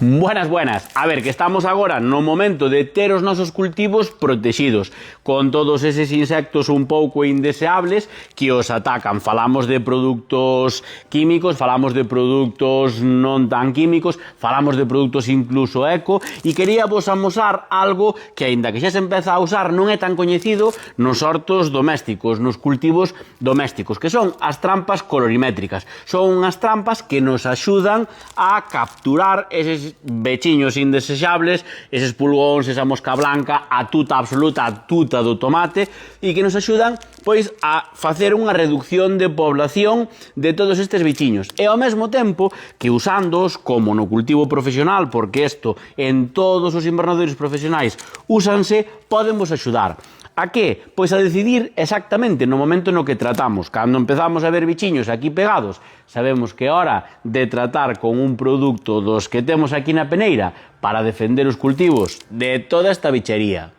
Buenas, buenas. A ver, que estamos agora no momento de ter os nosos cultivos protegidos con todos eses insectos un pouco indeseables que os atacan. Falamos de produtos químicos, falamos de produtos non tan químicos, falamos de produtos incluso eco, e quería vos amosar algo que, aínda que xa se empeza a usar, non é tan coñecido nos hortos domésticos, nos cultivos domésticos, que son as trampas colorimétricas. Son unhas trampas que nos axudan a capturar eses vechiños indesexables, eses pulgóns, esa mosca blanca, a tuta absoluta, a tuta do tomate, e que nos axudan pois a facer unha reducción de población de todos estes bichiños. E ao mesmo tempo que usándoos como no cultivo profesional, porque isto en todos os invernadeiros profesionais úsanse, poden vos axudar. A que? Pois a decidir exactamente no momento no que tratamos. Cando empezamos a ver bichiños aquí pegados, sabemos que é hora de tratar con un produto dos que temos aquí na peneira para defender os cultivos de toda esta bichería.